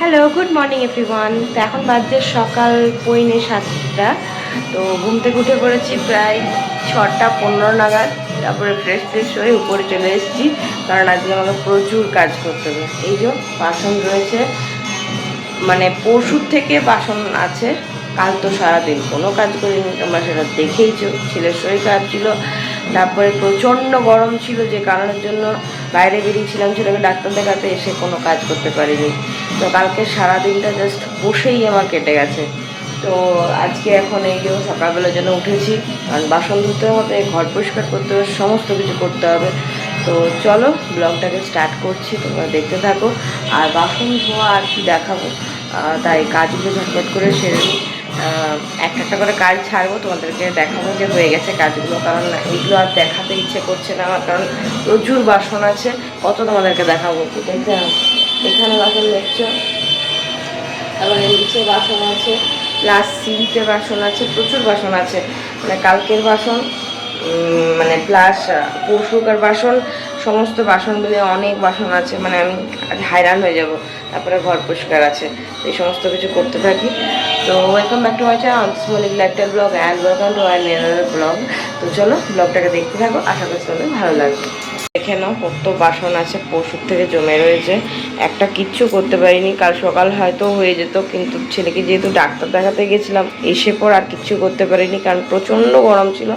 Hello, good morning everyone. তো এখন বাজছে সকাল 7:15। তো ঘুম থেকে উঠে পড়েছি প্রায় 6:15 নাগাদ। তারপরে ফ্রেশ হয়ে উপরে চলে এসেছি, কারণ আজকে আমাকে প্রচুর কাজ করতে হবে। এই যে বাসন রয়েছে, মানে পরশুর থেকে বাসন আছে। কাল তো সারাদিন কোনো কাজ করিনি, তোমরা সেটা দেখেইছো। ছেলের শরীর খারাপ ছিল, তারপরে প্রচণ্ড গরম ছিল, যে কারণের জন্য বাইরে বেরিয়েছিলাম ছেলেকে ডাক্তার দেখাতে, এসে কোনো কাজ করতে পারিনি। তো কালকে সারাদিনটা জাস্ট বসেই আমার কেটে গেছে। তো আজকে এখন এই যে সকালবেলার জন্য উঠেছি, কারণ বাসন ধুতে হবে, ঘর পরিষ্কার করতে হবে, সমস্ত কিছু করতে হবে। তো চলো ব্লগটাকে স্টার্ট করছি, তোমরা দেখতে থাকো। আর বাসন ধোয়া আর কি দেখাবো, তাই কাজগুলো ঝটপট করে সেরে নিই। একটা একটা করে কাজ ছাড়বো, তোমাদেরকে দেখাবো যে হয়ে গেছে কাজগুলো, কারণ এইগুলো আর দেখাতে ইচ্ছে করছে না আমার, কারণ প্রচুর বাসন আছে। কত তোমাদেরকে দেখাবো, দেখতে এখানে বাসন দেখছো, আবার নিচে বাসন আছে, প্লাস সিঁড়িতে বাসন আছে, প্রচুর বাসন আছে। মানে কালকের বাসন, মানে প্লাস পরশুকার বাসন, সমস্ত বাসন মিলে অনেক বাসন আছে। মানে আমি আজ হায়রান হয়ে যাব। তারপরে ঘর পরিষ্কার আছে, এই সমস্ত কিছু করতে থাকি। তো welcome back to my channel স্মলিক lifestyle blog and welcome to our near blog. তো চলো ব্লগটাকে দেখতে থাকো, আশা করি তোমাদের ভালো লাগবে। দেখে নাও কত বাসন আছে, পরশুর থেকে জমে রয়েছে। একটা কিচ্ছু করতে পারিনি, কাল সকাল হয়তো হয়ে যেত, কিন্তু ছেলেকে যেহেতু ডাক্তার দেখাতে গেছিলাম, এসে পর আর কিচ্ছু করতে পারিনি, কারণ প্রচণ্ড গরম ছিল।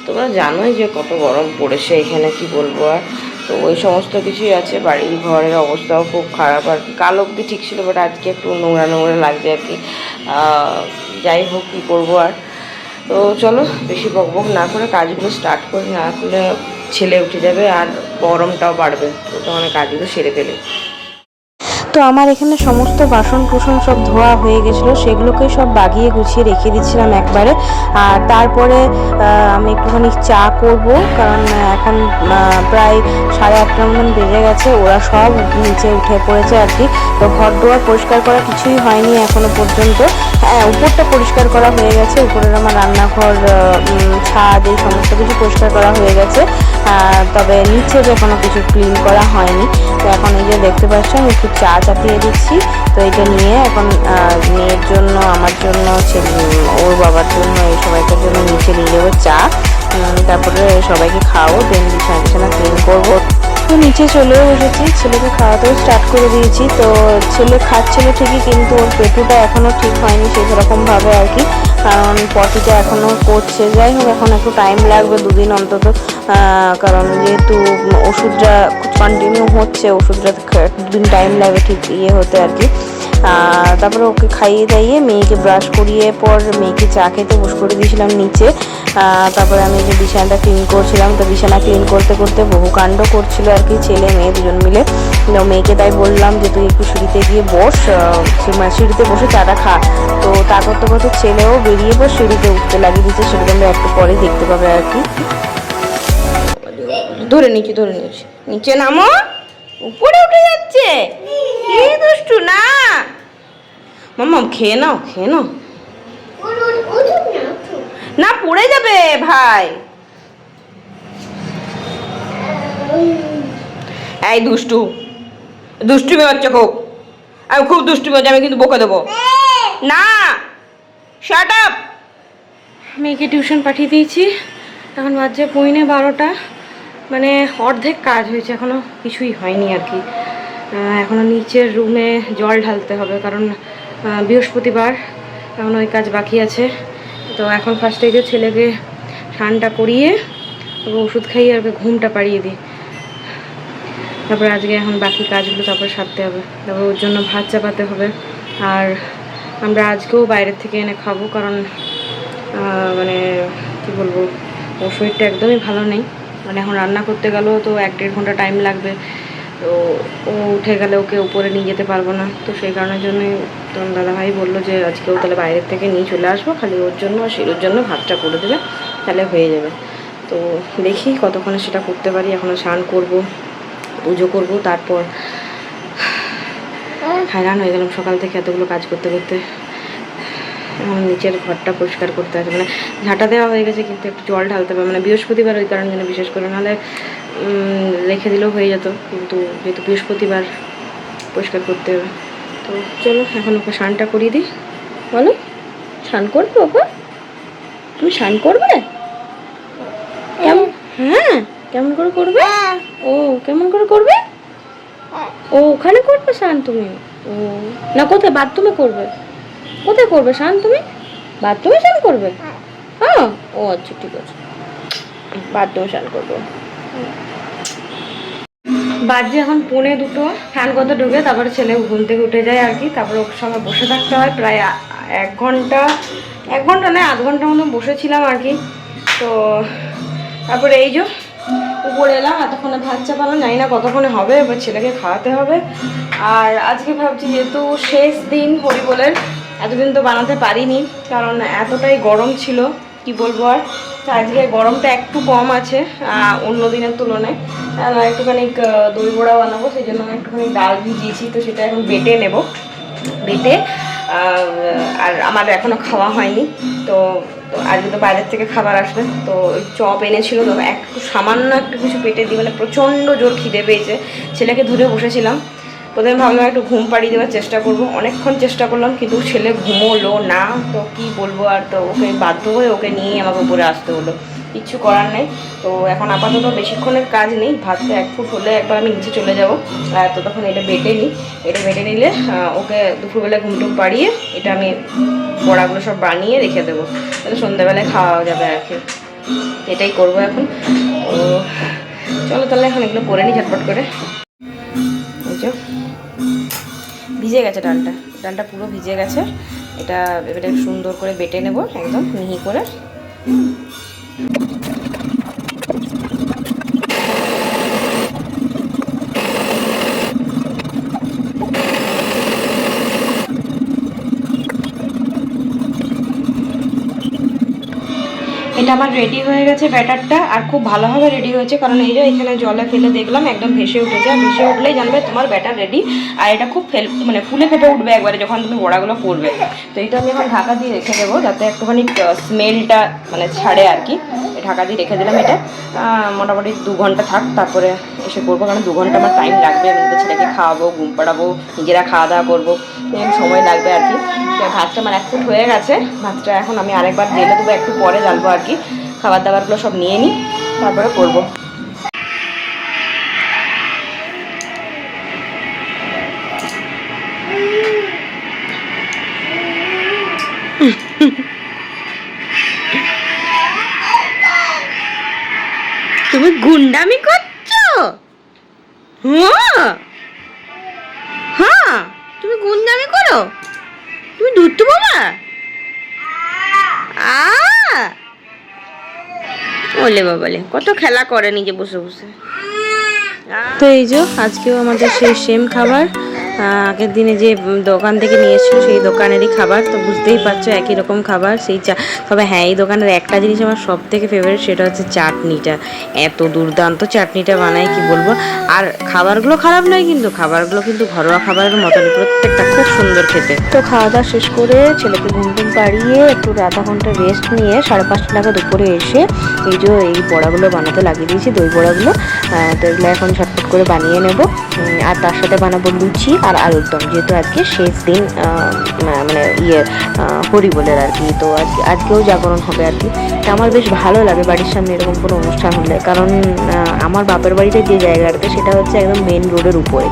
তোমরা জানোই যে কত গরম পড়েছে এখানে, কি বলবো আর। তো ওই সমস্ত কিছুই আছে, বাড়ির ঘরের অবস্থাও খুব খারাপ আর কি। কাল অবধি ঠিক ছিল, বাট আজকে একটু নোংরা নোংরা লাগছে আর কি। যাই হোক, কী করবো আর। তো চলো বেশি বকবক না করে কাজগুলো স্টার্ট করি, না করলে ছেলে উঠে যাবে আর গরমটাও বাড়বে। তো তখন কাজগুলো সেরে ফেলে। তো আমার এখানে সমস্ত বাসন কুসন সব ধোয়া হয়ে গেছিলো, সেগুলোকে সব বাগিয়ে গুছিয়ে রেখে দিচ্ছিলাম একবারে। আর তারপরে আমি একটুখানি চা করব, কারণ এখন প্রায় 8:30 মতন বেজে গেছে। ওরা সব নিচে উঠে পড়েছে আর কি। তো ঘর দুয়ার পরিষ্কার করা কিছুই হয়নি এখনো পর্যন্ত। হ্যাঁ, উপরটা পরিষ্কার করা হয়ে গেছে, উপরের আমার রান্নাঘর, ছাদ, এই সমস্ত কিছু পরিষ্কার করা হয়ে গেছে। তবে নিচে এখনো কিছু ক্লিন করা হয়নি। তো এখন এই যে দেখতে পাচ্ছি, আমি একটু চা চাপিয়ে দিচ্ছি। তো এটা নিয়ে এখন মেয়ের জন্য, আমার জন্য, ওর বাবার জন্য, এই সবাইকার জন্য নিচে নিয়ে যাবো চা। তারপরে সবাইকে খাওয়াবো, দেন বিছানা ক্লিন করবো। তো নিচে চলেও এসেছি, ছেলেকে খাওয়াতেও স্টার্ট করে দিয়েছি। তো ছেলে খাচ্ছিল ঠিকই, কিন্তু ওর পেটুটা এখনও ঠিক হয়নি সেরকমভাবে আর কি, কারণ পটিটা এখনও করছে। যাই হোক, এখন একটু টাইম লাগবে, 2 দিন অন্তত, কারণ যেহেতু ওষুধটা কন্টিনিউ হচ্ছে, ওষুধটা 2 দিন টাইম লাগে ঠিক হতে আর কি। তারপরে ওকে খাইয়ে দাইয়ে মেয়েকে ব্রাশ করিয়ে পর মেয়েকে চা খেতে বসে করে দিয়েছিলাম নিচে। তারপরে আমি যে বিছানাটা ক্লিন করছিলাম, তো বিছানা ক্লিন করতে করতে বহু কাণ্ড করছিল আর কি, ছেলে মেয়ে দুজন মিলে। মেয়েকে তাই বললাম যে তুই একটু সিঁড়িতে গিয়ে বস, সিঁড়িতে বসে চাটা খা। তো তা করতে করতে ছেলেও বেরিয়ে পর সিঁড়িতে উঠতে লাগিয়ে দিচ্ছে, সেটা তোমরা একটু পরে দেখতে পাবে আর কি। ধরে নিচ্ছি, নিচে নামো, উপরে উঠে যাচ্ছে, কি দুষ্টু না। মাম্মা খেয়ে নাও, না পড়ে যাবে ভাই। এই দুষ্টুমি হচ্ছে খুব, আমি খুব দুষ্টুমি হচ্ছে, আমি কিন্তু বকে দেবো না। Shut up. মেয়েকে টিউশন পাঠিয়ে দিয়েছি, এখন বাজছে 11:15। মানে অর্ধেক কাজ হয়েছে, এখনও কিছুই হয়নি আর কি। এখনও নিচের রুমে জল ঢালতে হবে, কারণ বৃহস্পতিবার, এখন ওই কাজ বাকি আছে। তো এখন ফার্স্টে যে ছেলেকে স্নানটা করিয়ে ওকে ওষুধ খাইয়ে আর ঘুমটা পাড়িয়ে দিই। তারপরে আজকে এখন বাকি কাজগুলো তারপরে সারতে হবে, তারপর ওর জন্য ভাত চাপাতে হবে। আর আমরা আজকেও বাইরের থেকে এনে খাবো, কারণ মানে কী বলবো, ওর শরীরটা একদমই ভালো নেই। মানে এখন রান্না করতে গেলেও তো 1-1.5 ঘন্টা টাইম লাগবে। তো ও উঠে গেলে ওকে উপরে নিয়ে যেতে পারবো না, তো সেই কারণের জন্যই তখন দাদাভাই বললো যে আজকেও তাহলে বাইরের থেকে নিয়ে চলে আসবো, খালি ওর জন্য আর শিরুর জন্য ভাতটা করে দেবে, তাহলে হয়ে যাবে। তো দেখি কতক্ষণে সেটা করতে পারি। এখনও স্নান করবো, পুজো করবো, তারপর হায়রান হয়ে গেলাম সকাল থেকে এতগুলো কাজ করতে করতে। এখন নিচের ঘরটা পরিষ্কার করতে আছে, মানে ঝাঁটা দেওয়া হয়ে গেছে, কিন্তু একটু জল ঢালতে হবে। মানে বৃহস্পতিবার ওই কারণে জন্য বিশেষ করে, নাহলে রেখে দিলেও হয়ে যেত, কিন্তু যেহেতু বৃহস্পতিবার পরিষ্কার করতে হবে, তো তো চলো এখন ওকে স্নানটা করিয়ে দিই। বলো, স্নান করবে ওকে? তুমি স্নান করবে? কেমন? হ্যাঁ, কেমন করে করবে? ও কেমন করে করবে? ও ওখানে করবে স্নান তুমি? ও না, কোথায়? বাথরুমে করবে? কোথায় করবে স্নান তুমি? বাথরুমে স্নান করবে? হ্যাঁ, ও আচ্ছা ঠিক আছে, বাথরুমে স্নান করবো। বাজে এখন 1:45, ফ্যান কথা ঢুকে তারপরে ছেলে ঘুম থেকে উঠে যায় আর কি। তারপরে ওর সঙ্গে বসে থাকতে হয় প্রায় 1 ঘন্টা, 1 ঘন্টা নয়, আধ ঘন্টার মতো বসেছিলাম আর কি। তো তারপরে এই যে উপরে এলাম, এতক্ষণে ভাত চাপালাম, জানি না কতক্ষণে হবে, এবার ছেলেকে খাওয়াতে হবে। আর আজকে ভাবছি যেহেতু শেষ দিন হরিবোলের, এতদিন তো বানাতে পারিনি কারণ এতটাই গরম ছিল, কি বলবো আর। আজকে গরমটা একটু কম আছে অন্য দিনের তুলনায়। একটুখানি দই বড়া বানাবো, সেই জন্য একটুখানি ডাল ভিজিয়েছি, তো সেটা এখন বেটে নেব। বেটে আর আমার এখনও খাওয়া হয়নি, তো আজকে তো বাইরের থেকে খাবার আসবে, তো ওই চপ এনেছিল, তো একটু সামান্য একটু কিছু পেটে দিই, মানে প্রচণ্ড জোর খিদে পেয়েছে। ছেলেকে ধরে বসেছিলাম, প্রথমে ভাবলাম একটু ঘুম পাড়িয়ে দেওয়ার চেষ্টা করব, অনেকক্ষণ চেষ্টা করলাম কিন্তু ছেলে ঘুমোলো না, তো কি বলবো আর। তো ওকে বাধ্য হয়ে ওকে নিয়ে আমাকে উপরে আসতে হলো, কিচ্ছু করার নেই। তো এখন আপাতত বেশিক্ষণের কাজ নেই, ভাতটা 1 ফুট হলে একবার আমি নিচে চলে যাবো। তো তখন এটা বেটে নিই, এটা বেটে নিলে ওকে দুপুরবেলায় ঘুমটুম পাড়িয়ে এটা আমি বড়াগুলো সব বানিয়ে রেখে দেবো, তাহলে সন্ধ্যাবেলায় খাওয়া যাবে আর কি। এটাই করবো এখন। তো চলো তাহলে এখন এগুলো করে নিই ঝটপট করে। বুঝছো, ভিজে গেছে ডালটা, ডালটা পুরো ভিজে গেছে। এটা এবারে সুন্দর করে বেটে নেব একদম মিহি করে। এটা আমার রেডি হয়ে গেছে ব্যাটারটা, আর খুব ভালোভাবে রেডি হয়েছে, কারণ এই যে এখানে জলে ফেলে দেখলাম একদম ভেসে উঠেছে, আর ভেসে উঠলেই জানবে তোমার ব্যাটার রেডি। আর এটা খুব মানে ফুলে ফেপে উঠবে একবারে যখন তুমি বড়াগুলো করবে। তো এইটা আমি এখন ঢাকা দিয়ে রেখে দেবো যাতে একটুখানি স্মেলটা মানে ছাড়ে আর কি। ঢাকা দিয়ে রেখে দিলাম এটা, মোটামুটি 2 ঘন্টা থাক, তারপরে এসে করবো, কারণ 2 ঘন্টা আমার টাইম লাগবে। আমি তো ছেলেকে খাওয়াবো, ঘুম পাড়াবো, নিজেরা খাওয়া দাওয়া করবো, সময় লাগবে আর কি। ভাতটা আমার 1 ফুট হয়ে গেছে, ভাতটা এখন আমি আরেকবার ঢেলে দেবো, একটু পরে জ্বালবো আর কি। খাবার দাবারগুলো সব নিয়ে নিই, তারপরে করবো। তুমি গুন্ডামি করছো? হ্যাঁ হ্যাঁ, তুমি গুন্ডামি করো? তুমি দুধ বাবা ওলে বাবালে, কত খেলা করে নিজে বসে বসে। তো এই যে আজকেও আমাদের সেই সেম খাবার, আগের দিনে যে দোকান থেকে নিয়ে এসেছিলো সেই দোকানেরই খাবার, তো বুঝতেই পারছো একই রকম খাবার সেই তবে হ্যাঁ, এই দোকানের একটা জিনিস আমার সব থেকে ফেভারিট, সেটা হচ্ছে চাটনিটা। এত দুর্দান্ত চাটনিটা বানায় কি বলবো। আর খাবারগুলো খারাপ নয়, কিন্তু খাবারগুলো কিন্তু ঘরোয়া খাবারের মতনই, প্রত্যেকটা খুব সুন্দর খেতে। তো খাওয়া দাওয়া শেষ করে ছেলেকে ঘুম পাড়িয়ে একটু আধা ঘন্টা রেস্ট নিয়ে 5:30 টাকা দুপুরে এসে এই যে এই বড়াগুলো বানাতে লাগিয়ে দিয়েছি, দই বড়াগুলো। তো এগুলো এখন ঝটপট করে বানিয়ে নেব, আর তার সাথে বানাবো লুচি আর আলুর দম, যেহেতু আজকে শেষ দিন মানে হরিবোলের আর কি। তো আজকেও জাগরণ হবে আর কি। তো আমার বেশ ভালো লাগে বাড়ির সামনে এরকম কোনো অনুষ্ঠান হলে, কারণ আমার বাপের বাড়িতে যে জায়গাটাতে সেটা হচ্ছে একদম মেন রোডের উপরে।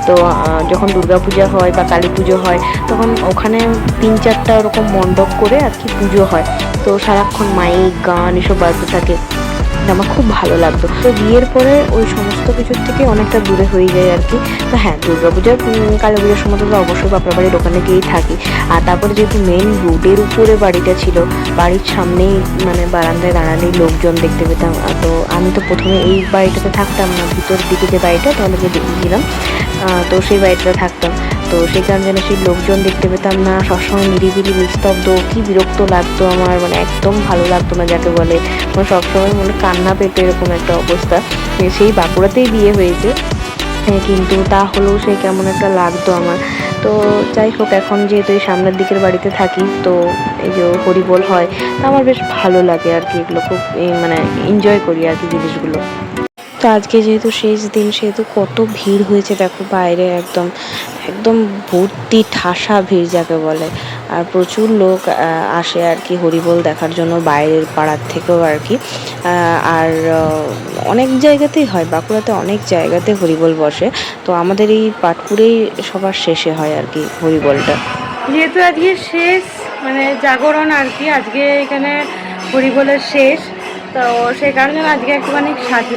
তো যখন দুর্গাপূজা হয় বা কালী পুজো হয় তখন ওখানে 3-4টা ওরকম মণ্ডপ করে আর কি পুজো হয়, তো সারাক্ষণ মাইক গান এসব বাজতে থাকে, আমার খুব ভালো লাগতো। তো বিয়ের পরে ওই সমস্ত কিছুর থেকে অনেকটা দূরে হয়ে যায় আর কি। তো হ্যাঁ, দুর্গাপূজার কালী পুজোর সময় তো অবশ্যই বাপের বাড়ির ওখানে গিয়েই থাকি। আর তারপরে যেহেতু মেন রোডের উপরে বাড়িটা ছিল, বাড়ির সামনেই মানে বারান্দায় দাঁড়ালেই লোকজন দেখতে পেতাম। তো আমি তো প্রথমে এই বাড়িটাতে থাকতাম না, ভিতর দিকে যে বাড়িটা তাহলে যে দেখেছিলাম, তো সেই বাড়িটাতে থাকতাম। তো সেই কারণে যেন সেই লোকজন দেখতে পেতাম না, সবসময় নিরিবিলি নিস্তব্ধ, কি বিরক্ত লাগতো আমার, মানে একদম ভালো লাগতো না যাকে বলে, মানে সবসময় মনে কান্না পেতো এরকম একটা অবস্থা। সেই বাঁকুড়াতেই বিয়ে হয়েছে, কিন্তু তা হলেও সে কেমন একটা লাগতো আমার। তো যাই হোক, এখন যেহেতু এই সামনের দিকের বাড়িতে থাকি, তো এই যে হরিবোল হয়, তা আমার বেশ ভালো লাগে আর কি, এগুলো খুব মানে এনজয় করি আর কি জিনিসগুলো। তো আজকে যেহেতু শেষ দিন সেহেতু কত ভিড় হয়েছে দেখো, বাইরে একদম একদম ভর্তি ঠাসা ভিড় যাকে বলে। আর প্রচুর লোক আসে আর কি হরিবোল দেখার জন্য, বাইরের পাড়ার থেকেও আর কি। আর অনেক জায়গাতেই হয়, বাঁকুড়াতে অনেক জায়গাতে হরিবোল বসে। তো আমাদের এই পাটপুরেই সবার শেষে হয় আর কি হরিবোলটা। যেহেতু আজকে শেষ মানে জাগরণ আর কি, আজকে এখানে হরিবোলের শেষ, তো সেই কারণে আজকে একটুখানি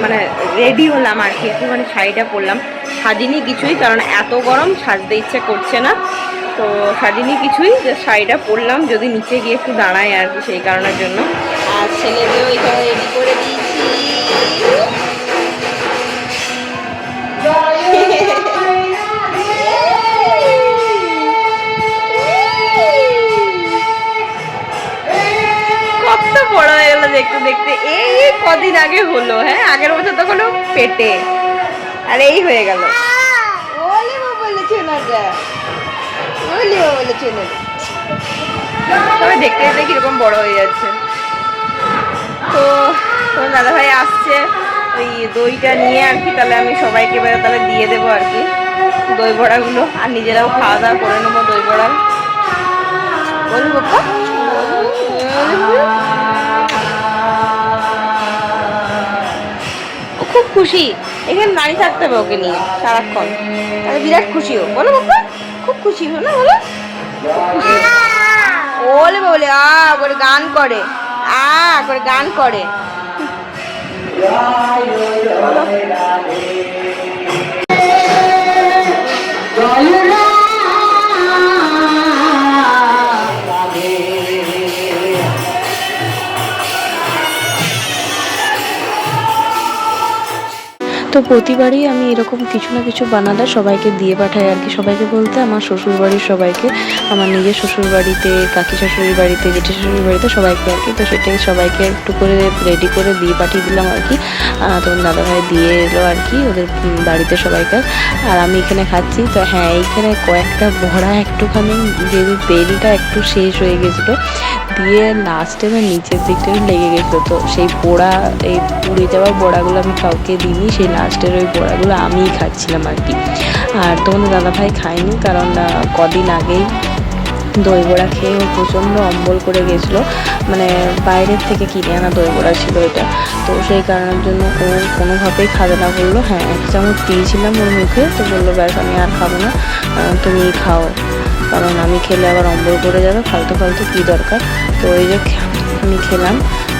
মানে রেডি হলাম আর কি, একটুখানি শাড়িটা পরলাম। সাজিনি কিছুই, কারণ এত গরম সাজতে ইচ্ছে করছে না, তো সাজিনি কিছুই, যে শাড়িটা পরলাম যদি নিচে গিয়ে একটু দাঁড়ায় আর কি, সেই কারণের জন্য। আর ছেলেকেও এখানে রেডি করে দিয়েছি। কত বড় হয়ে গেল দেখতে দেখতে, এই কদিন আগে হলো, হ্যাঁ আগের বছর তখন পেটে, আর এই হয়ে গেল। সবাই দেখতে দেখতে কিরকম বড় হয়ে যাচ্ছে। তো তোমার দাদাভাই আসছে ওই দইটা নিয়ে আর কি, তাহলে আমি সবাইকে এবারে তাহলে দিয়ে দেবো আর কি দই বড়াগুলো, আর নিজেরাও খাওয়া দাওয়া করে নেবো দই বড়া। বলবো বাপ্পা, ও খুব খুশি, এখানে দাঁড়িয়ে থাকতে হবে ওকে নিয়ে সারাক্ষণ, তাহলে বিরাট খুশি ও। বলো বাপ্পা, খুব খুশি হো না, বলো খুশি। বলে বলে করে গান করে, করে গান করে। তো প্রতিবারই আমি এরকম কিছু না কিছু বানালে সবাইকে দিয়ে পাঠাই আর কি, সবাইকে বলতে আমার শ্বশুরবাড়ির সবাইকে, আমার নিজের শ্বশুরবাড়িতে, কাকি শাশুড়ির বাড়িতে, জেঠি শাশুড়ির বাড়িতে সবাইকে আর কি। তো সেটাই সবাইকে একটু করে রেডি করে দিয়ে পাঠিয়ে দিলাম আর কি। তখন দাদাভাই দিয়ে এলো আর কি ওদের বাড়িতে সবাইকে, আর আমি এখানে খাচ্ছি। তো হ্যাঁ, এইখানে কয়েকটা বড়া একটুখানি যেহেতু তেলটা একটু শেষ হয়ে গেছিলো, দিয়ে লাস্টে না নিচের দিকটা লেগে গেছিলো, তো সেই পোড়া এই পুড়ে যাওয়া বড়াগুলো আমি কাউকে দিইনি, সেই লাস্টের ওই বড়াগুলো আমিই খাচ্ছিলাম আর কি। আর তোমাদের দাদাভাই খায়নি, কারণ কদিন আগেই দই বড়া খেয়ে ও প্রচণ্ড অম্বল করে গেছিলো, মানে বাইরের থেকে কিনে আনা দই বড়া ছিল এটা। তো সেই কারণের জন্য ও কোনোভাবেই খাবে না, বললো হ্যাঁ 1 চামচ দিয়েছিলাম ওর মুখে, তো বললো ব্যাস আমি আর খাবো না, তুমি খাও, কারণ আমি খেলে আবার অম্বল করে যাবে, ফালতু ফালতু কী দরকার। তো ওই যে আমি খেলাম,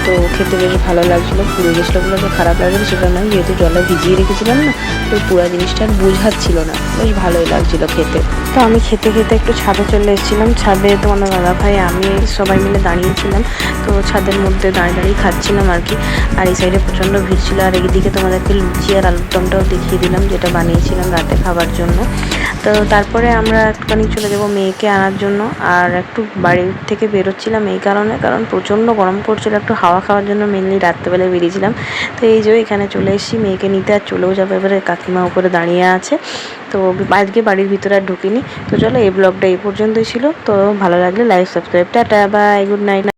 তো খেতে বেশ ভালো লাগছিলো। পুড়ে গেছিলো বলে তো খারাপ লাগছিলো সেটা নয়, যেহেতু জলে ভিজিয়ে রেখেছিলাম না, তো পুরা জিনিসটা আর বোঝাচ্ছিল না, বেশ ভালোই লাগছিলো খেতে। তো আমি খেতে খেতে একটু ছাদে চলে এসেছিলাম। ছাদে তোমাদের দাদাভাই আমি সবাই মিলে দাঁড়িয়েছিলাম, তো ছাদের মধ্যে দাঁড়িয়ে দাঁড়িয়ে খাচ্ছিলাম আর কি। আর এই সাইডে প্রচণ্ড ভিড় ছিল, আর এইদিকে তোমাদেরকে লুচি আর আলুর দমটাও দেখিয়ে দিলাম, যেটা বানিয়েছিলাম রাতে খাবার জন্য। তো তারপরে আমরা একটুখানি চলে যাবো মেয়েকে আনার জন্য, আর একটু বাড়ি থেকে বেরোচ্ছিলাম এই কারণে, কারণ প্রচণ্ড গরম পড়ছিল, একটু হাওয়া খাওয়ার জন্য মেনলি রাত্রেবেলায় বেরিয়েছিলাম। তো এই যে এখানে চলে এসেছি মেয়েকে নিতে, আর চলেও যাবো এবারে, কাকিমা উপরে দাঁড়িয়ে আছে। তো আজকে বাড়ির ভিতরে আর ঢুকিনি। তো চলো এই ব্লগটা এই পর্যন্তই ছিল, তো ভালো লাগলে like subscribe, tata bye, good night.